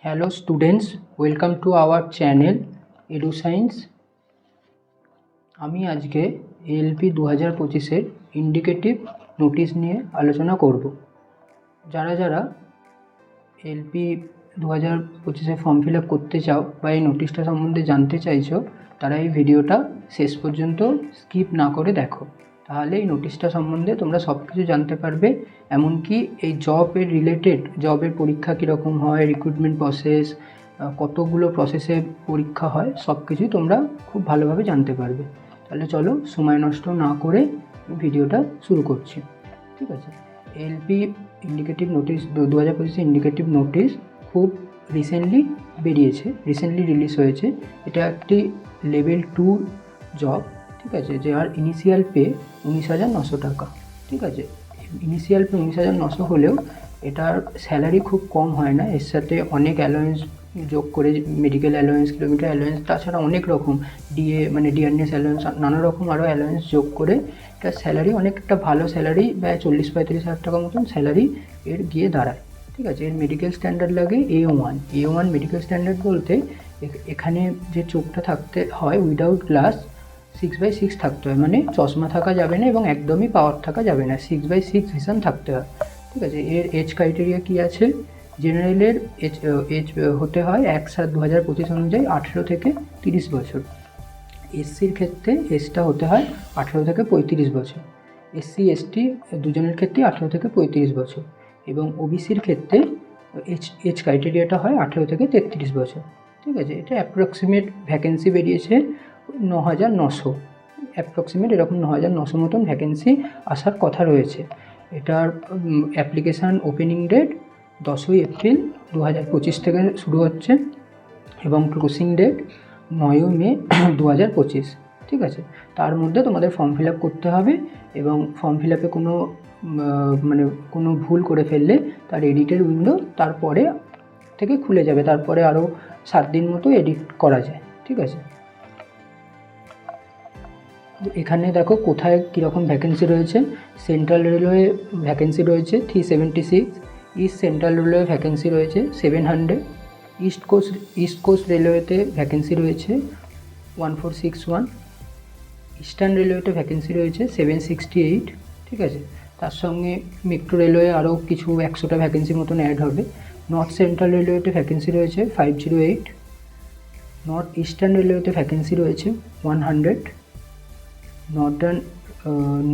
Hello students, welcome to our channel Edu Science. আমি আজকে LP 2025 indicative notice নিয়ে আলোচনা করব। যারা যারা এলপি 2025 ফর্ম ফিল আপ করতে চাও বা এই নোটিশটা সম্বন্ধে জানতে চাইছো, তারা এই ভিডিওটা শেষ পর্যন্ত স্কিপ না করে দেখো। তাহলে এই নোটিশটা সম্বন্ধে তোমরা সব কিছু জানতে পারবে, এমনকি এই জবের রিলেটেড, জবের পরীক্ষা কীরকম হয়, রিক্রুটমেন্ট প্রসেস, কতগুলো প্রসেসে পরীক্ষা হয়, সব কিছুই তোমরা খুব ভালোভাবে জানতে পারবে। তাহলে চলো সময় নষ্ট না করে ভিডিওটা শুরু করছি। ঠিক আছে, LP indicative notice 2025 indicative notice খুব রিসেন্টলি রিলিজ হয়েছে। এটা একটি লেভেল 2 জব। ঠিক আছে, যার ইনিশিয়াল পে 19,900 টাকা। ঠিক আছে, ইনিশিয়াল পে 19,900 হলেও এটার স্যালারি খুব কম হয় না, এর সাথে অনেক অ্যালাউন্স যোগ করে, মেডিকেল অ্যালাউন্স, কিলোমিটার অ্যালাউন্স, তাছাড়া অনেক রকম ডিআরএস অ্যালাউন্স, নানা রকম আরও অ্যালাউন্স যোগ করে এটার স্যালারি অনেকটা ভালো স্যালারি, প্রায় 40-35 হাজার টাকা মতন স্যালারি এর গিয়ে দাঁড়ায়। ঠিক আছে, এর মেডিকেল স্ট্যান্ডার্ড লাগে A1 মেডিকেল স্ট্যান্ডার্ড বলতে এখানে যে চোখটা থাকতে হয় উইদাউট গ্লাস 6/6 থাকতে হয়, মানে চশমা থাকা যাবে না এবং একদমই পাওয়ার থাকা যাবে না, 6/6 ভিশন থাকতে হয়। ঠিক আছে, এর এজ ক্রাইটেরিয়া কী আছে? জেনারেলের এজ হতে হয় 1/7/2025 অনুযায়ী 18 থেকে 30 বছর। এসসির ক্ষেত্রে এজটা হতে হয় 18 থেকে 35 বছর। SC/ST দুজনের ক্ষেত্রে 18 থেকে 35 বছর। এবং ওবিসির ক্ষেত্রে এজ ক্রাইটেরিয়াটা হয় 18 থেকে 33 বছর। ঠিক আছে, এটা অ্যাপ্রক্সিমেট ভ্যাকেন্সি বেরিয়েছে 9,900, অ্যাপ্রক্সিমেট এরকম 9,900 মতন ভ্যাকেন্সি আসার কথা রয়েছে। এটার অ্যাপ্লিকেশান ওপেনিং ডেট 10ই এপ্রিল 2025 থেকে শুরু হচ্ছে এবং ক্লোজিং ডেট 9ই মে 2025। ঠিক আছে, তার মধ্যে তোমাদের ফর্ম ফিল আপ করতে হবে এবং ফর্ম ফিল আপে কোনো ভুল করে ফেললে তার এডিটের উইন্ডো তারপরে থেকে খুলে যাবে, তারপরে আরও 7 দিন মতো এডিট করা যায়। ঠিক আছে, এখানে দেখো কোথায় কীরকম ভ্যাকেন্সি রয়েছে। সেন্ট্রাল রেলওয়ে ভ্যাকেন্সি রয়েছে 376, ইস্ট সেন্ট্রাল রেলওয়ে ভ্যাকেন্সি রয়েছে 700, ইস্ট কোস্ট রেলওয়েতে ভ্যাকেন্সি রয়েছে 1461, ইস্টার্ন রেলওয়েতে ভ্যাকেন্সি রয়েছে 768। ঠিক আছে, তার সঙ্গে মেট্রো রেলওয়ে আরও কিছু 100টা ভ্যাকেন্সি মতন অ্যাড হবে। নর্থ সেন্ট্রাল রেলওয়েতে ভ্যাকেন্সি রয়েছে 508, নর্থ ইস্টার্ন রেলওয়েতে ভ্যাকেন্সি রয়েছে 100,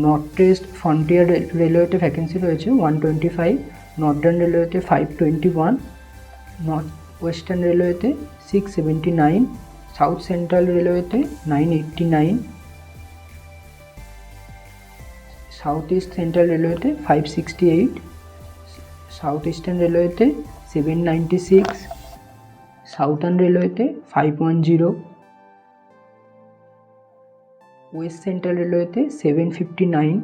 নর্থ ইস্ট ফ্রন্টিয়ার রেলওয়েতে ভ্যাকেন্সি রয়েছে 125, নর্দার্ন রেলওয়েতে 521, নর্থ ওয়েস্টার্ন রেলওয়েতে 679, সাউথ সেন্ট্রাল রেলওয়েতে 989, সাউথ ইস্ট সেন্ট্রাল রেলওয়েতে 568, সাউথ ইস্টার্ন রেলওয়েতে 796, সাউথার্ন রেলওয়েতে 510, ওয়েস্ট সেন্ট্রাল রেলওয়েতে 759,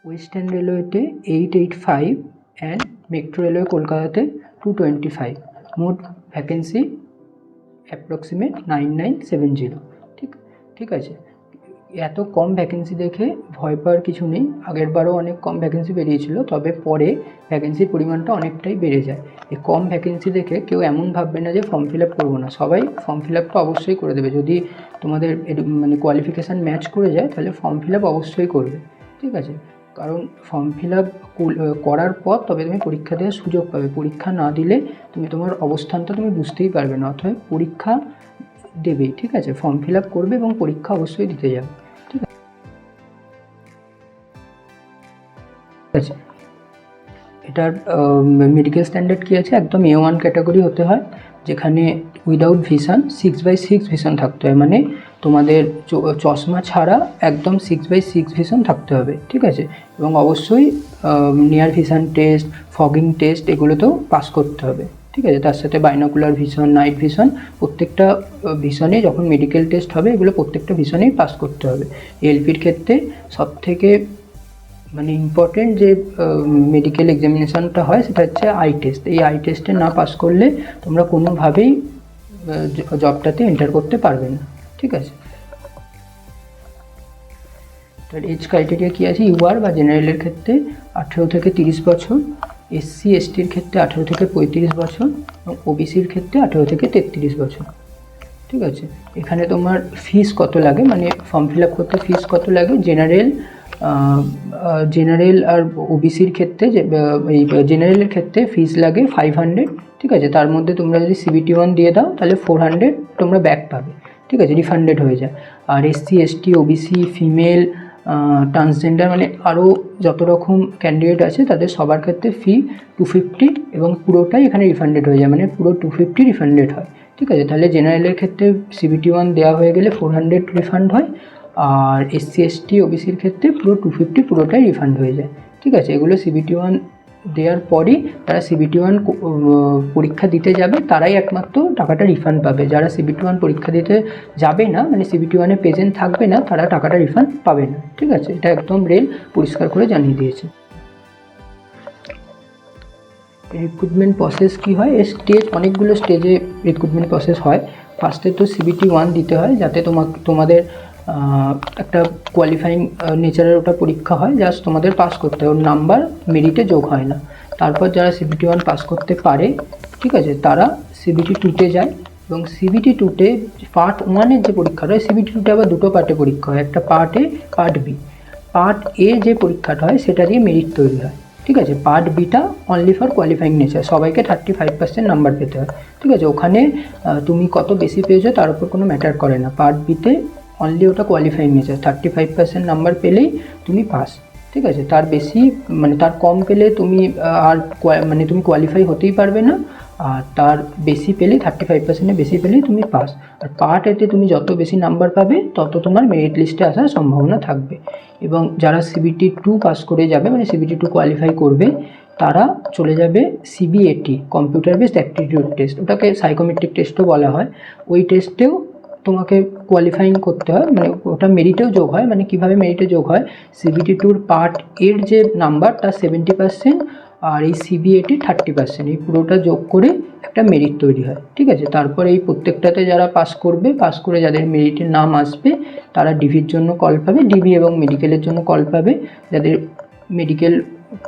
ওয়েস্টার্ন রেলওয়েতে 885 অ্যান্ড মেট্রো রেলওয়ে কলকাতাতে 225। মোট ভ্যাকেন্সি অ্যাপ্রক্সিমেট 9970। ঠিক আছে, এত কম ভ্যাকেন্সি দেখে ভয় পাওয়ার কিছু নেই। আগেরবারও অনেক কম ভ্যাকেন্সি বেরিয়েছিল, তবে পরে ভ্যাকেন্সির পরিমাণটা অনেকটাই বেড়ে যায়। এই কম ভ্যাকেন্সি দেখে কেউ এমন ভাববে না যে ফর্ম ফিল আপ করবো না, সবাই ফর্ম ফিল আপটা অবশ্যই করে দেবে। যদি তোমাদের কোয়ালিফিকেশান ম্যাচ করে যায় তাহলে ফর্ম ফিল আপ অবশ্যই করবে। ঠিক আছে, কারণ ফর্ম ফিল আপ করার পর তবে তুমি পরীক্ষা দেওয়ার সুযোগ পাবে। পরীক্ষা না দিলে তুমি তোমার অবস্থানটা তুমি বুঝতেই পারবে না, অথবা পরীক্ষা দেবেই। ঠিক আছে, ফর্ম ফিল আপ করবে এবং পরীক্ষা অবশ্যই দিতে যাবে। ঠিক আছে, এটার মেডিকেল স্ট্যান্ডার্ড কী আছে? একদম A1 ক্যাটাগরি হতে হয়, যেখানে উইদাউট ভিশন 6/6 ভিশন থাকতে হয়, মানে তোমাদের চশমা ছাড়া একদম 6/6 ভিশন থাকতে হবে। ঠিক আছে, এবং অবশ্যই near vision test, fogging test এগুলোতেও পাস করতে হবে। ঠিক আছে, তার সাথে বাইনোকুলার ভিশন, নাইট ভিশন, প্রত্যেকটা ভিশনে যখন মেডিকেল টেস্ট হবে এগুলো প্রত্যেকটা ভিশনেই পাস করতে হবে। এলপির ক্ষেত্রে সবথেকে ইম্পর্টেন্ট যে মেডিকেল এক্সামিনেশানটা হয় সেটা হচ্ছে আই টেস্ট। এই আই টেস্টে না পাস করলে তোমরা কোনোভাবেই জবটাতে এন্টার করতে পারবে না। ঠিক আছে, তার এজ ক্রাইটেরিয়া কী আছে? ইউআর বা জেনারেলের ক্ষেত্রে 18 থেকে 30 বছর, SC/STর ক্ষেত্রে 18 থেকে 35 বছর, এবং ওবিসির ক্ষেত্রে 18 থেকে 33 বছর। ঠিক আছে, এখানে তোমার ফিস কত লাগে, মানে ফর্ম ফিল আপ করতে ফিস কত লাগে, জেনারেল আর ওবিসির ক্ষেত্রে এই জেনারেলের ক্ষেত্রে ফিস লাগে 500। ঠিক আছে, তার মধ্যে তোমরা যদি CBT 1 দিয়ে দাও তাহলে 400 তোমরা ব্যাক পাবে। ঠিক আছে, রিফান্ডেড হয়ে যায়। আর SC ST OBC female transgender মানে আরও যত রকম ক্যান্ডিডেট আছে তাদের সবার ক্ষেত্রে ফি 250 এবং পুরোটাই এখানে রিফান্ডেড হয়ে যায়, মানে পুরো 250 রিফান্ডেড হয়। ঠিক আছে, তাহলে জেনারেলের ক্ষেত্রে CBT 1 দেওয়া হয়ে গেলে 400 রিফান্ড হয়, আর SC ST OBCর ক্ষেত্রে পুরো 250 পুরোটাই রিফান্ড হয়ে যায়। ঠিক আছে, এগুলো CBT 1 দেওয়ার পরই যারা CBT 1 পরীক্ষা দিতে যাবে তারাই একমাত্র টাকাটা রিফান্ড পাবে। যারা CBT 1 পরীক্ষা দিতে যাবে না, মানে CBT 1 প্রেজেন্ট থাকবে না, তারা টাকাটা রিফান্ড পাবে না। ঠিক আছে, এটা একদম রেল পরিষ্কার করে জানিয়ে দিয়েছে। রিক্রুটমেন্ট প্রসেস কী হয়, অনেকগুলো স্টেজে রিক্রুটমেন্ট প্রসেস হয়। ফার্স্টে তো CBT 1 দিতে হয়, যাতে তোমাদের একটা কোয়ালিফাইং নেচারের ওটা পরীক্ষা হয়, জাস্ট তোমাদের পাস করতে হয়, ওর নাম্বার মেরিটে যোগ হয় না। তারপর যারা CBT 1 পাস করতে পারে, ঠিক আছে, তারা CBT 2তে যায়, এবং CBT 2তে পার্ট 1-এর যে পরীক্ষাটা হয়, CBT 2তে আবার দুটো পার্টে পরীক্ষা হয়, একটা part A, part B। Part A যে পরীক্ষাটা হয় সেটা দিয়ে মেরিট তৈরি হয়। ঠিক আছে, part beta only for qualifying nature, সবাইকে 35% নাম্বার পেতে হয়। ঠিক আছে, ওখানে তুমি কত বেশি পেয়েছো তার উপর কোনো ম্যাটার করে না। পার্ট বিতে অনলি ওটা কোয়ালিফাইং নেচার, 35% নাম্বার পেলেই তুমি পাস। ঠিক আছে, তার বেশি মানে তার কম পেলে তুমি মানে তুমি কোয়ালিফাই হতেই পারবে না, আর তার বেশি পেলে 35%-এর বেশি পেলেই তুমি পাস। আর পার্ট এতে তুমি যত বেশি নাম্বার পাবে তত তোমার মেরিট লিস্টে আসার সম্ভাবনা থাকবে। এবং যারা CBT 2 পাস করে যাবে, মানে CBT 2 কোয়ালিফাই করবে, তারা চলে যাবে CBAT, computer based aptitude test, ওটাকে সাইকোমেট্রিক টেস্টও বলা হয়। ওই টেস্টেও তোমাকে কোয়ালিফাইং করতে হয়, মানে ওটা মেরিটেও যোগ হয়। মানে কীভাবে মেরিটে যোগ হয়, CBT 2 পার্ট এর যে নাম্বার তার 70%, আর এই CBAT 30%, এই পুরোটা যোগ করে একটা মেরিট তৈরি হয়। ঠিক আছে, তারপর এই প্রত্যেকটাতে যারা পাস করবে, পাস করে যাদের মেরিটের নাম আসবে তারা ডিভির জন্য কল পাবে, ডিভি এবং মেডিকেলের জন্য কল পাবে। যাদের মেডিকেল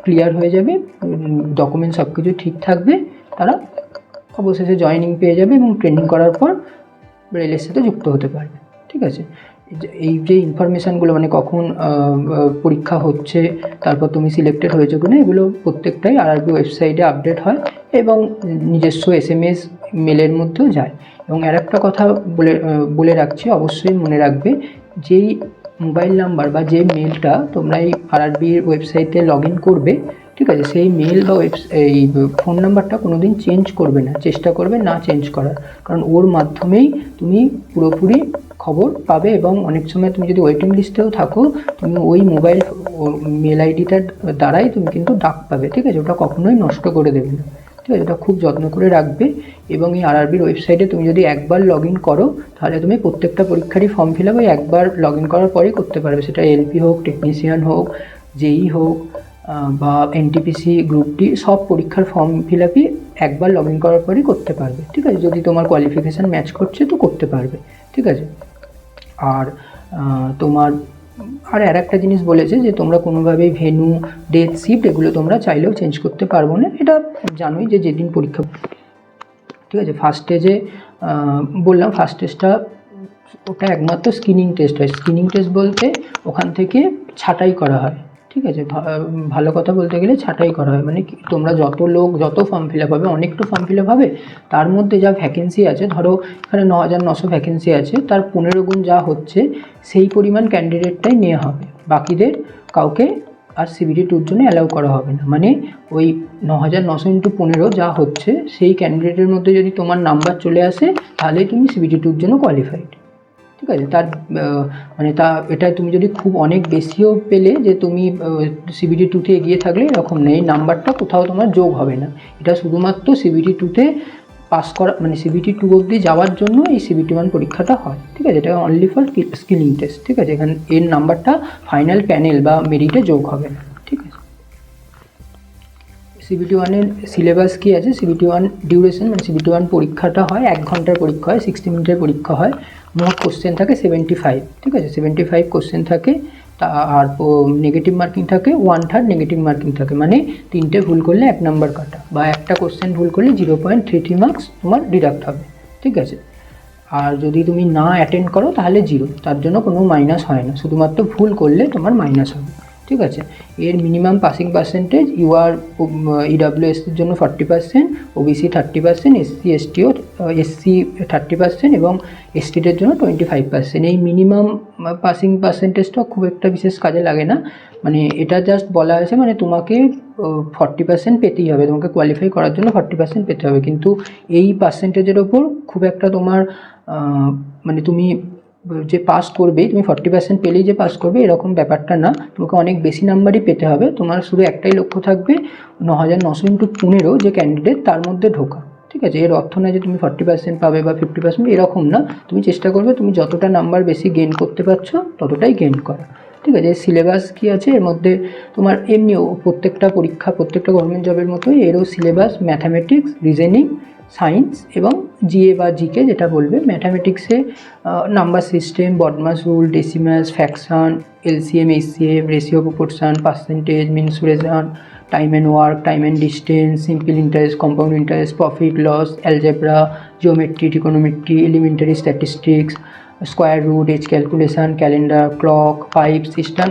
ক্লিয়ার হয়ে যাবে, ডকুমেন্ট সব কিছু ঠিক থাকবে, তারা অবশেষে জয়েনিং পেয়ে যাবে এবং ট্রেনিং করার পর রেলের সাথে যুক্ত হতে পারবে। ঠিক আছে, এই যে ইনফরমেশানগুলো, মানে কখন পরীক্ষা হচ্ছে, তারপর তুমি সিলেক্টেড হয়েছো কিনা, এগুলো প্রত্যেকটাই RRB ওয়েবসাইটে আপডেট হয় এবং নিজস্ব SMS মেলের মধ্যেও যায়। এবং আর একটা কথা বলে রাখছি, অবশ্যই মনে রাখবে, যেই মোবাইল নাম্বার বা যে মেলটা তোমরা এই RRB ওয়েবসাইটে লগ ইন করবে, ঠিক আছে, সেই মেল বা এই ফোন নাম্বারটা কোনো দিন চেঞ্জ করবে না, চেষ্টা করবে না চেঞ্জ করার, কারণ ওর মাধ্যমেই তুমি পুরোপুরি খবর পাবে। এবং অনেক সময় তুমি যদি ওয়েটিং লিস্টেও থাকো, তুমি ওই মোবাইল মেল আইডিটার দ্বারাই তুমি কিন্তু ডাক পাবে। ঠিক আছে, ওটা কখনোই নষ্ট করে দেবে না। ঠিক আছে, ওটা খুব যত্ন করে রাখবে। এবং এই RRBর ওয়েবসাইটে তুমি যদি একবার লগ ইন করো, তাহলে তুমি প্রত্যেকটা পরীক্ষারই ফর্ম ফিল আপ ওই একবার লগ ইন করার পরেই করতে পারবে। সেটা LP হোক, টেকনিশিয়ান হোক, JEE হোক, বা NTPC গ্রুপ ডি, সব পরীক্ষার ফর্ম ফিল আপই একবার লগ ইন করার পরেই করতে পারবে। ঠিক আছে, যদি তোমার কোয়ালিফিকেশান ম্যাচ করছে তো করতে পারবে। ঠিক আছে, আর তোমার আর একটা জিনিস বলেছে যে তোমরা কোনোভাবেই ভেন্যু, ডেট, শিফট এগুলো তোমরা চাইলেও চেঞ্জ করতে পারবো না। এটা জানোই যে যেদিন পরীক্ষা। ঠিক আছে, ফার্স্ট স্টেজে বললাম, ফার্স্ট স্টেজটা ওটা একমাত্র স্ক্রিনিং টেস্ট হয়। স্ক্রিনিং টেস্ট বলতে ওখান থেকে ছাঁটাই করা হয়। ঠিক আছে, ভালো কথা বলতে গেলে ছাঁটাই করা হয়, মানে তোমরা যত ফর্ম ফিল আপ হবে, অনেক তো ফর্ম ফিল আপ হবে, তার মধ্যে যা ভ্যাকেন্সি আছে, ধরো এখানে 9900 ভ্যাকেন্সি আছে, তার 15 গুণ যা হচ্ছে সেই পরিমাণ ক্যান্ডিডেটটাই নেওয়া হবে, বাকিদের কাউকে আর CBT 2-র জন্য অ্যালাউ করা হবে না। মানে ওই 9900 × 15 যা হচ্ছে সেই ক্যান্ডিডেটের মধ্যে যদি তোমার নাম্বার চলে আসে, তাহলেই তুমি CBT 2-র জন্য কোয়ালিফাইড। ঠিক আছে, মানে এটা তুমি যদি খুব অনেক বেশিও পেলে যে তুমি CBT 2-তে এগিয়ে থাকলে, এরকম নেই, নাম্বারটা কোথাও তোমার যোগ হবে না। এটা শুধুমাত্র CBT 2-তে পাস করা, মানে CBT 2 অবধি যাওয়ার জন্য এই CBT 1 পরীক্ষাটা হয়। ঠিক আছে, এটা অনলি ফর স্কিলিং টেস্ট। ঠিক আছে, এখানে এর নাম্বারটা ফাইনাল প্যানেল বা মেরিটে যোগ হবে না। ঠিক আছে, CBT 1-এর সিলেবাস কী আছে, CBT 1 ডিউরেশন, মানে CBT 1 পরীক্ষাটা হয় 1 ঘন্টার পরীক্ষা হয়, 60 মিনিটের পরীক্ষা হয়, মোট কোশ্চেন থাকে 75। ঠিক আছে, 75 কোশ্চেন থাকে, আর নেগেটিভ মার্কিং থাকে 1/3 নেগেটিভ মার্কিং থাকে, মানে 3টে ভুল করলে 1 নাম্বার কাটা, বা একটা কোশ্চেন ভুল করলে 0.33 মার্কস তোমার ডিডাক্ট হবে। ঠিক আছে, আর যদি তুমি না অ্যাটেন্ড করো তাহলে 0, তার জন্য কোনো মাইনাস হয় না, শুধুমাত্র ভুল করলে তোমার মাইনাস হবে। ঠিক আছে, এর মিনিমাম পাসিং পার্সেন্টেজ ইউআর ইডাব্লিউএসের জন্য 40%, ওবিসি 30%, এসসি 30% এবং এসটিদের জন্য 25%। এই মিনিমাম পাসিং পার্সেন্টেজটা খুব একটা বিশেষ কাজে লাগে না, মানে এটা জাস্ট বলা হয়েছে মানে তোমাকে 40% পেতেই হবে, তোমাকে কোয়ালিফাই করার জন্য 40% পেতে হবে, কিন্তু এই পার্সেন্টেজের ওপর খুব একটা তোমার মানে তুমি যে পাস করবেই, তুমি 40% পেলেই যে পাস করবে এরকম ব্যাপারটা না, তোমাকে অনেক বেশি নাম্বারই পেতে হবে। তোমার শুধু একটাই লক্ষ্য থাকবে 9900 × 15 যে ক্যান্ডিডেট তার মধ্যে ঢোকা। ঠিক আছে, এর অর্থ নয় যে তুমি 40% পাবে বা 50%, এরকম না, তুমি চেষ্টা করবে তুমি যতটা নাম্বার বেশি গেইন করতে পারছো ততটাই গেইন করা। ঠিক আছে, সিলেবাস কী আছে এর মধ্যে, তোমার এমনিও প্রত্যেকটা পরীক্ষা প্রত্যেকটা গভর্নমেন্ট জবের মতোই এরও সিলেবাস ম্যাথামেটিক্স, রিজনিং, সায়েন্স এবং জিএ বা জিকে যেটা বলবে। ম্যাথামেটিক্সে number system, BODMAS rule, decimals, fraction, LCM, HCM, ratio, proportion, percentage, mensuration, time and work, time and distance, simple interest, compound interest, profit loss, algebra, geometry, trigonometry, elementary statistics, square root, age calculation, calendar, clock, pipe system,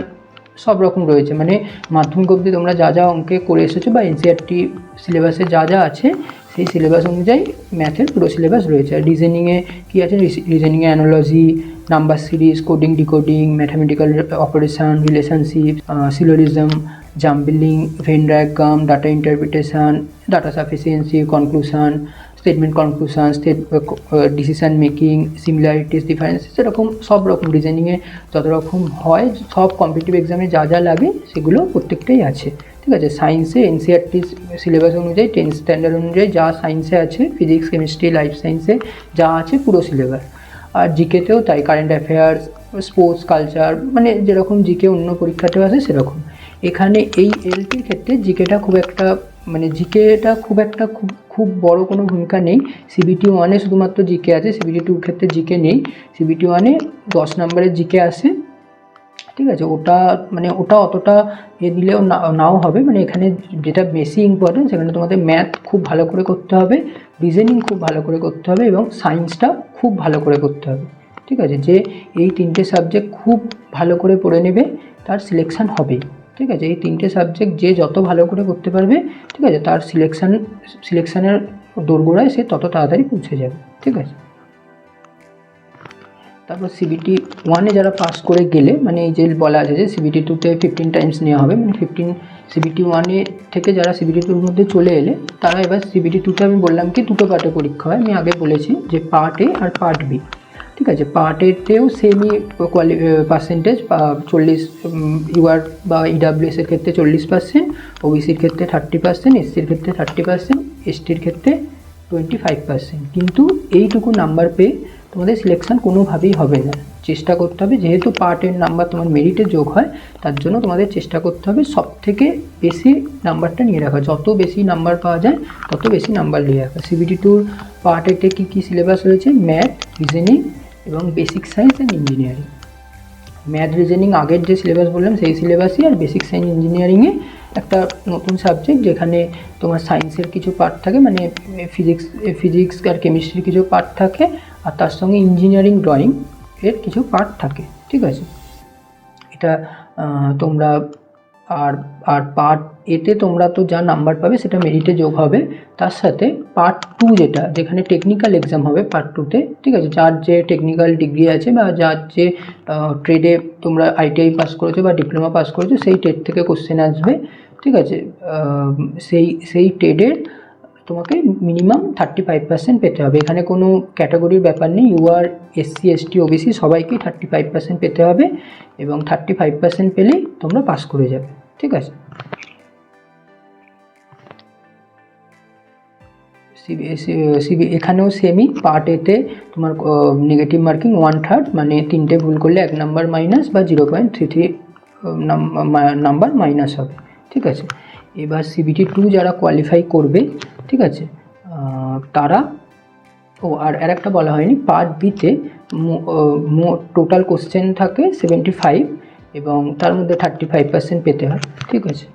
সব রকম রয়েছে। মানে মাধ্যমিক অবধি তোমরা যা যা অঙ্কে করে এসেছো বা এনসিইআরটি সিলেবাসে যা যা আছে সেই সিলেবাস অনুযায়ী ম্যাথের পুরো সিলেবাস রয়েছে। আর রিজনিংয়ে কী আছে, রিজনিংয়ে analogy, number series, coding decoding, mathematical operation, relationship, syllogism, jumbling, Venn diagram, data interpretation, data sufficiency, conclusion, statement conclusion, decision making, similarities, differences, এরকম সব রকম রিজনিংয়ে যত রকম হয় সব কম্পিটিটিভ এক্সামে যা যা লাগে সেগুলো প্রত্যেকটাই আছে। ঠিক আছে, সায়েন্সে এনসিইআরটি সিলেবাস অনুযায়ী 10th স্ট্যান্ডার্ড অনুযায়ী যা সায়েন্সে আছে, ফিজিক্স, কেমিস্ট্রি, লাইফ সায়েন্সে যা আছে পুরো সিলেবাস। আর জিকেতেও তাই, কারেন্ট অ্যাফেয়ার্স, স্পোর্টস, কালচার, মানে যেরকম জিকে অন্য পরীক্ষাতেও আছে সেরকম। এখানে এই এলপির ক্ষেত্রে জিকেটা খুব একটা মানে জিকেটা খুব বড় কোনো ভূমিকা নেই। সিবিটি 1-এ শুধুমাত্র জিকে আছে, সিবিটি 2-র ক্ষেত্রে জিকে নেই। সিবিটি 1-এ 10 নম্বরের জিকে আসে। ঠিক আছে, ওটা অতটা দিলেও নাও হবে, মানে এখানে যেটা বেশি ইম্পর্টেন্ট সেখানে তোমাদের ম্যাথ খুব ভালো করে করতে হবে, রিজনিং খুব ভালো করে করতে হবে এবং সায়েন্সটা খুব ভালো করে করতে হবে। ঠিক আছে, যে এই 3টে সাবজেক্ট খুব ভালো করে পড়ে নেবে তার সিলেকশান হবে। ঠিক আছে, এই 3টে সাবজেক্ট যে যত ভালো করে করতে পারবে, ঠিক আছে, তার সিলেকশানের দোরগোড়ায় সে তত তাড়াতাড়ি পৌঁছে যাবে। ঠিক আছে, তারপর সিবিটি 1-এ যারা পাস করে গেলে, মানে এই যে বলা আছে যে সিবিটি 2-তে 15 টাইমস নেওয়া হবে, মানে 15 সিবিটি 1-এ থেকে যারা সিবিটি 2-র মধ্যে চলে এলে তারা এবার সিবিটি 2-তে, আমি বললাম কি 2টো পার্টে পরীক্ষা হয়, আমি আগে বলেছি যে পার্ট এ আর পার্ট বি। ঠিক আছে, পার্ট এতেও সেমই পার্সেন্টেজ 40 ইউআর বা ইডাব্লিউএসের ক্ষেত্রে 40%, ওবিসির ক্ষেত্রে 30%, এসসির ক্ষেত্রে 30%, এসটির ক্ষেত্রে 25%। কিন্তু এইটুকু নাম্বার পেয়ে তোমাদের সিলেকশান কোনোভাবেই হবে না। চেষ্টা করতে হবে, যেহেতু পার্টের নাম্বার তোমার মেরিটে যোগ হয়, তার জন্য তোমাদের চেষ্টা করতে হবে সবথেকে বেশি নাম্বারটা নিয়ে রাখা। যত বেশি নাম্বার পাওয়া যায় তত বেশি নাম্বার নিয়ে রাখা। সিবিটি 2-র পার্ট এতে কী সিলেবাস রয়েছে, ম্যাথ, রিজনিং এবং basic science and engineering. Math, reasoning আগের যে সিলেবাস বললাম সেই সিলেবাসই, আর বেসিক সায়েন্স ইঞ্জিনিয়ারিংয়ে একটা নতুন সাবজেক্ট যেখানে তোমার সায়েন্সের কিছু পার্ট থাকে, মানে ফিজিক্স আর কেমিস্ট্রির কিছু পার্ট থাকে, আর তার সঙ্গে ইঞ্জিনিয়ারিং ড্রয়িং এর কিছু পার্ট থাকে। ঠিক আছে, এটা তোমরা আর পার্ট এতে তোমরা তো যা নাম্বার পাবে সেটা মেরিটে যোগ হবে, তার সাথে পার্ট 2 যেখানে টেকনিক্যাল এক্সাম হবে পার্ট 2-তে। ঠিক আছে, যার যে টেকনিক্যাল ডিগ্রি আছে বা যার যে ট্রেডে তোমরা আইটিআই পাস করেছো বা ডিপ্লোমা পাস করেছো সেই ট্রেড থেকে কোশ্চেন আসবে। ঠিক আছে, সেই ট্রেডের তোমাকে মিনিমাম 35% পেতে হবে। এখানে কোনো ক্যাটাগরির ব্যাপার নেই, ইউআর, এসসি, এসটি, ওবিসি সবাইকেই 35% পেতে হবে এবং 35% পেলেই তোমরা পাস করে যাবে। ঠিক আছে, এখানেও সেমই, পার্ট এতে তোমার নেগেটিভ মার্কিং 1/3, মানে 3টে ভুল করলে 1 নাম্বার মাইনাস বা 0.33 নাম্বার মাইনাস হবে। ঠিক আছে, এবার সিবিটি 2 যারা কোয়ালিফাই করবে, ঠিক আছে, তারা আর একটা বলা হয়নি, পার্ট বিতে টোটাল কোশ্চেন থাকে 75 এবং তার মধ্যে 35% পেতে হয়, ঠিক আছে।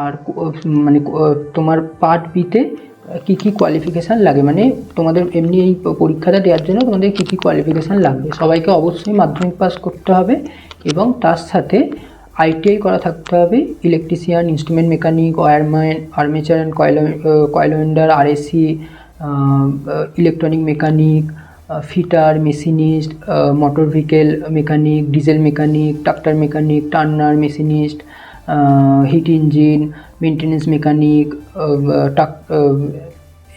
আর মানে তোমার পার্ট বিতে কী কী কোয়ালিফিকেশান লাগে, মানে তোমাদের এমনি এই পরীক্ষাটা দেওয়ার জন্য তোমাদের কী কী কোয়ালিফিকেশান লাগবে। সবাইকে অবশ্যই মাধ্যমিক পাস করতে হবে এবং তার সাথে ITI করা থাকতে হবে, electrician, instrument mechanic, wireman, armature and coil winder, RAC, electronic mechanic, fitter, machinist, motor vehicle mechanic, diesel mechanic, tractor mechanic, turner, machinist, heat engine, maintenance mechanic,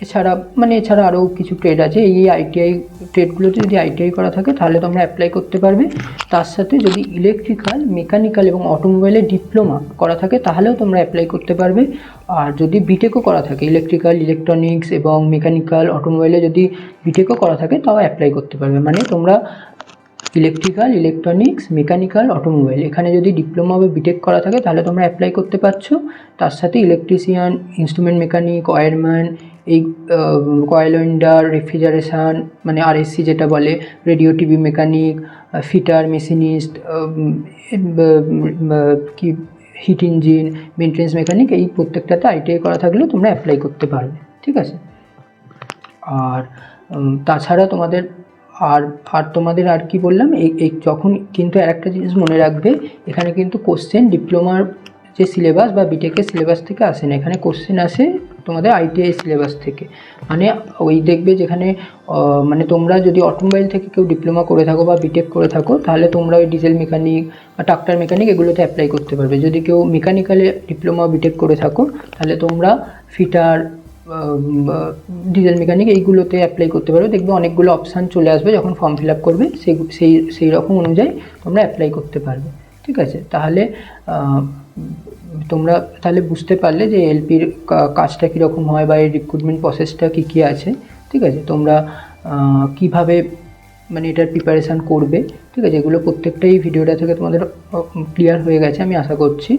এছাড়া আরও কিছু ট্রেড আছে। এই ITI ট্রেডগুলোতে যদি ITI করা থাকে তাহলে তোমরা অ্যাপ্লাই করতে পারবে। তার সাথে যদি ইলেকট্রিক্যাল, মেকানিক্যাল এবং অটোমোবাইলের ডিপ্লোমা করা থাকে তাহলেও তোমরা অ্যাপ্লাই করতে পারবে। আর যদি বিটেকও করা থাকে, ইলেকট্রিক্যাল, ইলেকট্রনিক্স এবং মেকানিক্যাল, অটোমোবাইলে যদি বিটেকও করা থাকে তাও অ্যাপ্লাই করতে পারবে। মানে তোমরা ইলেকট্রিক্যাল, ইলেকট্রনিক্স, মেকানিক্যাল, অটোমোবাইল এখানে যদি ডিপ্লোমা বা বিটেক করা থাকে তাহলে তোমরা অ্যাপ্লাই করতে পারছো। তার সাথে ইলেকট্রিশিয়ান, ইনস্ট্রুমেন্ট মেকানিক, ওয়্যারম্যান, এই কয়েল ওয়েন্ডার, রেফ্রিজারেশান মানে RAC যেটা বলে, radio TV mechanic, fitter, machinist, কি হিট ইঞ্জিন, মেনটেন্যান্স মেকানিক, এই প্রত্যেকটাতে ITI করা থাকলেও তোমরা অ্যাপ্লাই করতে পারবে, ঠিক আছে। আর তাছাড়া তোমাদের তোমাদের আর কি বললাম, এই যখন কিন্তু আরেকটা জিনিস মনে রাখবে, এখানে কিন্তু কোশ্চেন ডিপ্লোমার যে সিলেবাস বা বিটেকের সিলেবাস থেকে আসে না, এখানে কোশ্চেন আসে তোমাদের ITI সিলেবাস থেকে। মানে ওই দেখবে যেখানে মানে তোমরা যদি অটোমোবাইল থেকে কেউ ডিপ্লোমা করে থাকো বা বিটেক করে থাকো তাহলে তোমরা ওই ডিজেল মেকানিক বা ট্রাক্টর মেকানিক এগুলোতে অ্যাপ্লাই করতে পারবে। যদি কেউ মেকানিক্যালে ডিপ্লোমা বিটেক করে থাকো তাহলে তোমরা ফিটার, ডিজেল মেকানিক এইগুলোতে অ্যাপ্লাই করতে পারবে। দেখবে অনেকগুলো অপশান চলে আসবে যখন ফর্ম ফিল আপ করবে, সেই রকম অনুযায়ী তোমরা অ্যাপ্লাই করতে পারবে, ঠিক আছে। তাহলে তোমরা তাহলে বুঝতে পারলে যে এলপির কাজটা কীরকম হয় বা এর রিক্রুটমেন্ট প্রসেসটা কী কী আছে, ঠিক আছে। তোমরা কীভাবে মানে এটার প্রিপারেশান করবে, ঠিক আছে। এগুলো প্রত্যেকটাই ভিডিওটা থেকে তোমাদের ক্লিয়ার হয়ে গেছে আমি আশা করছি।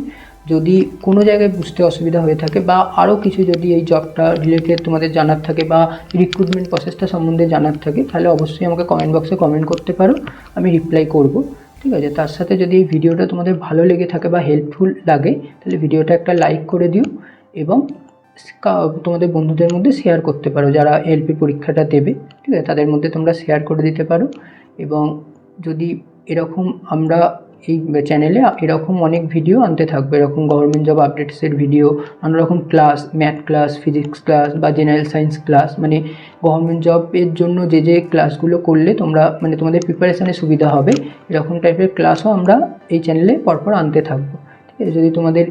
যদি কোনো জায়গায় বুঝতে অসুবিধা হয়ে থাকে বা আরও কিছু যদি এই জবটা রিলেটেড তোমাদের জানার থাকে বা রিক্রুটমেন্ট প্রসেসটা সম্বন্ধে জানার থাকে তাহলে অবশ্যই আমাকে কমেন্ট বক্সে কমেন্ট করতে পারো, আমি রিপ্লাই করব, ঠিক আছে। তার সাথে যদি এই ভিডিওটা তোমাদের ভালো লেগে থাকে বা হেল্পফুল লাগে তাহলে ভিডিওটা একটা লাইক করে দিও এবং তোমাদের বন্ধুদের মধ্যে শেয়ার করতে পারো যারা এলপি পরীক্ষাটা দেবে, ঠিক আছে, তাদের মধ্যে তোমরা শেয়ার করে দিতে পারো। এবং যদি এরকম আমরা এই চ্যানেলে এরকম অনেক ভিডিও আনতে থাকবে, এরকম গভর্নমেন্ট জব আপডেটসের ভিডিও, নানা রকম class, math class, physics class বা জেনারেল সায়েন্স ক্লাস, মানে গভর্নমেন্ট জবের জন্য যে ক্লাসগুলো করলে তোমরা মানে তোমাদের প্রিপারেশানে সুবিধা হবে এরকম টাইপের ক্লাসও আমরা এই চ্যানেলে পরপর আনতে থাকবো, ঠিক আছে। যদি তোমাদের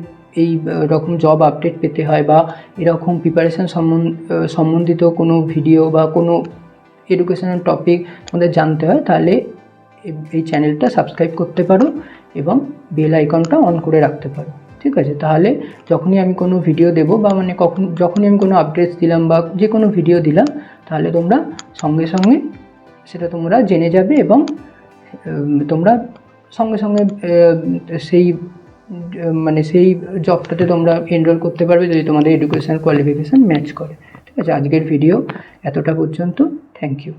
এই রকম জব আপডেট পেতে হয় বা এরকম প্রিপারেশান সম্বন্ধিত কোনো ভিডিও বা কোনো এডুকেশনাল টপিক তোমাদের জানতে হয় তাহলে এই চ্যানেলটা সাবস্ক্রাইব করতে পারো এবং বেল আইকনটা অন করে রাখতে পারো, ঠিক আছে। তাহলে যখনই আমি কোনো ভিডিও দেবো বা মানে যখনই আমি কোনো আপডেটস দিলাম বা যে কোনো ভিডিও দিলাম তাহলে তোমরা সঙ্গে সঙ্গে সেটা তোমরা জেনে যাবে এবং তোমরা সঙ্গে সঙ্গে সেই জবটাতে তোমরা এনরোল করতে পারবে যদি তোমাদের এডুকেশনাল কোয়ালিফিকেশান ম্যাচ করে, ঠিক আছে। আজকের ভিডিও এতটা পর্যন্ত, থ্যাংক ইউ।